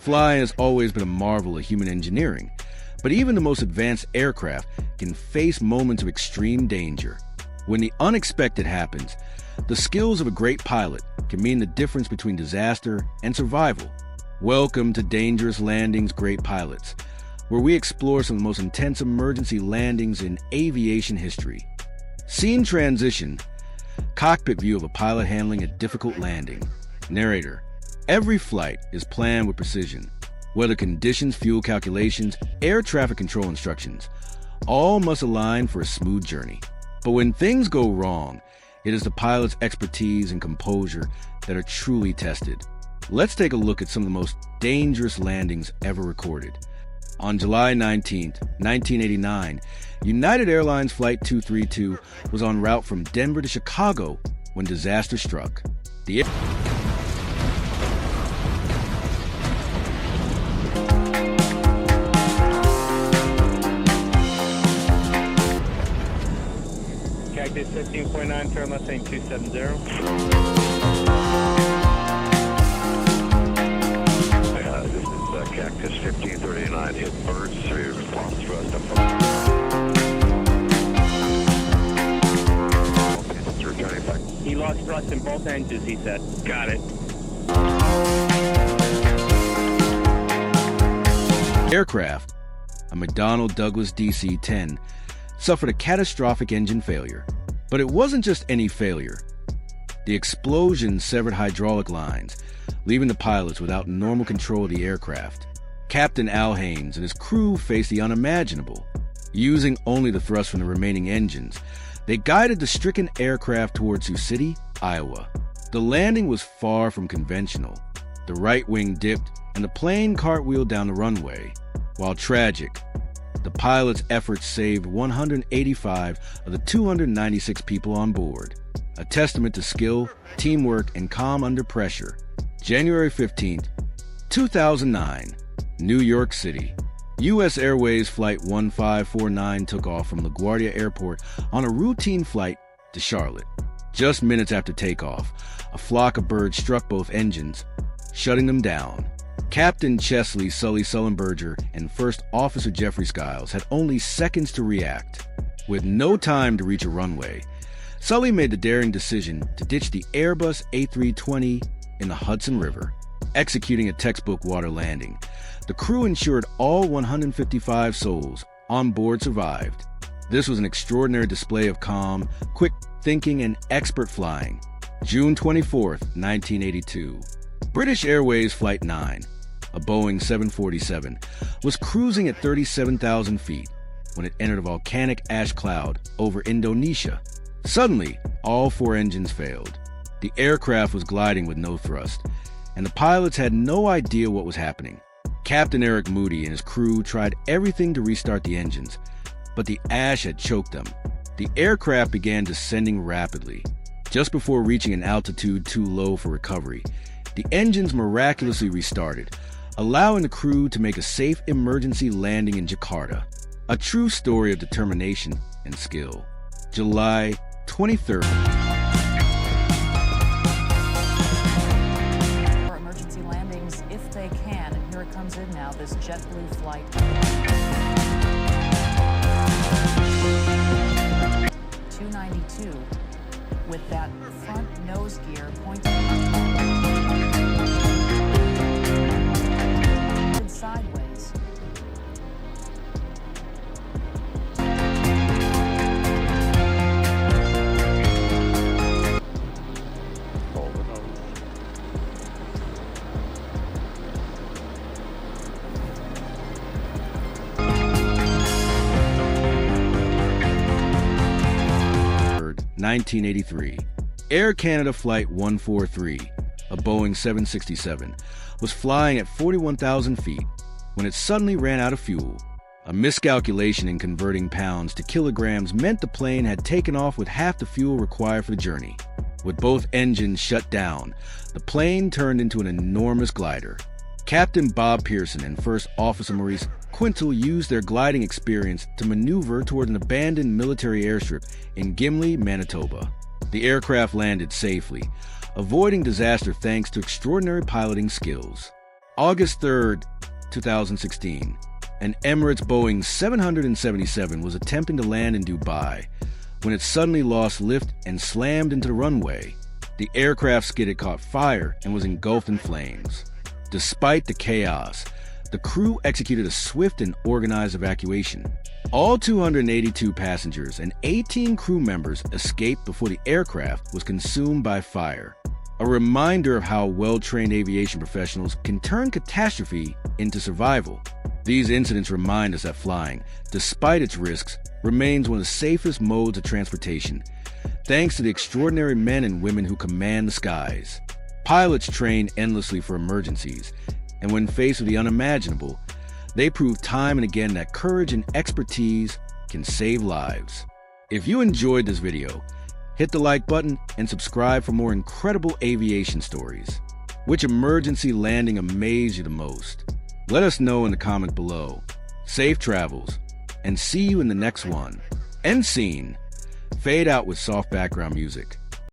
Flying has always been a marvel of human engineering, but even the most advanced aircraft can face moments of extreme danger. When the unexpected happens, the skills of a great pilot can mean the difference between disaster and survival. Welcome to Dangerous Landings, Great Pilots, where we explore some of the most intense emergency landings in aviation history. Scene transition, cockpit view of a pilot handling a difficult landing. Narrator: every flight is planned with precision. Weather conditions, fuel calculations, air traffic control instructions, all must align for a smooth journey. But when things go wrong, it is the pilot's expertise and composure that are truly tested. Let's take a look at some of the most dangerous landings ever recorded. On July 19, 1989, United Airlines Flight 232 was en route from Denver to Chicago when disaster struck. The Cactus 15.9, turn left lane 270. Cactus 1539 hit birds through lost thrust up. Returning back. He lost thrust in both engines, he said. Got it. aircraft, a McDonnell Douglas DC-10, suffered a catastrophic engine failure. But it wasn't just any failure. The explosion severed hydraulic lines, leaving the pilots without normal control of the aircraft. Captain Al Haynes and his crew faced the unimaginable. Using only the thrust from the remaining engines, they guided the stricken aircraft towards Sioux City, Iowa. The landing was far from conventional. The right wing dipped and the plane cartwheeled down the runway. While tragic, the pilots' efforts saved 185 of the 296 people on board, a testament to skill, teamwork, and calm under pressure. January 15, 2009, New York City. U.S. Airways Flight 1549 took off from LaGuardia Airport on a routine flight to Charlotte. Just minutes after takeoff, a flock of birds struck both engines, shutting them down. Captain Chesley Sully Sullenberger and First Officer Jeffrey Skiles had only seconds to react. With no time to reach a runway, Sully made the daring decision to ditch the Airbus A320 in the Hudson River, executing a textbook water landing. The crew ensured all 155 souls on board survived. This was an extraordinary display of calm, quick thinking, and expert flying. June 24, 1982. British Airways Flight 9, a Boeing 747, was cruising at 37,000 feet when it entered a volcanic ash cloud over Indonesia. Suddenly, all four engines failed. The aircraft was gliding with no thrust, and the pilots had no idea what was happening. Captain Eric Moody and his crew tried everything to restart the engines, but the ash had choked them. The aircraft began descending rapidly. Just before reaching an altitude too low for recovery, the engines miraculously restarted, allowing the crew to make a safe emergency landing in Jakarta. A true story of determination and skill. July 23rd. For emergency landings, if they can, and here it comes in now, this JetBlue flight. 292 with that front nose gear pointing sideways. Third, 1983. Air Canada Flight 143, a Boeing 767, was flying at 41,000 feet when it suddenly ran out of fuel. A miscalculation in converting pounds to kilograms meant the plane had taken off with half the fuel required for the journey. With both engines shut down, the plane turned into an enormous glider. Captain Bob Pearson and First Officer Maurice Quintal used their gliding experience to maneuver toward an abandoned military airstrip in Gimli, Manitoba. The aircraft landed safely, avoiding disaster thanks to extraordinary piloting skills. August 3rd, 2016, an Emirates Boeing 777 was attempting to land in Dubai when it suddenly lost lift and slammed into the runway. The aircraft skid had caught fire and was engulfed in flames. Despite the chaos, the crew executed a swift and organized evacuation. All 282 passengers and 18 crew members escaped before the aircraft was consumed by fire. A reminder of how well-trained aviation professionals can turn catastrophe into survival. These incidents remind us that flying, despite its risks, remains one of the safest modes of transportation, thanks to the extraordinary men and women who command the skies. Pilots train endlessly for emergencies, and when faced with the unimaginable, they prove time and again that courage and expertise can save lives. If you enjoyed this video, hit the like button and subscribe for more incredible aviation stories. Which emergency landing amazed you the most? Let us know in the comment below. Safe travels, and see you in the next one. End scene. Fade out with soft background music.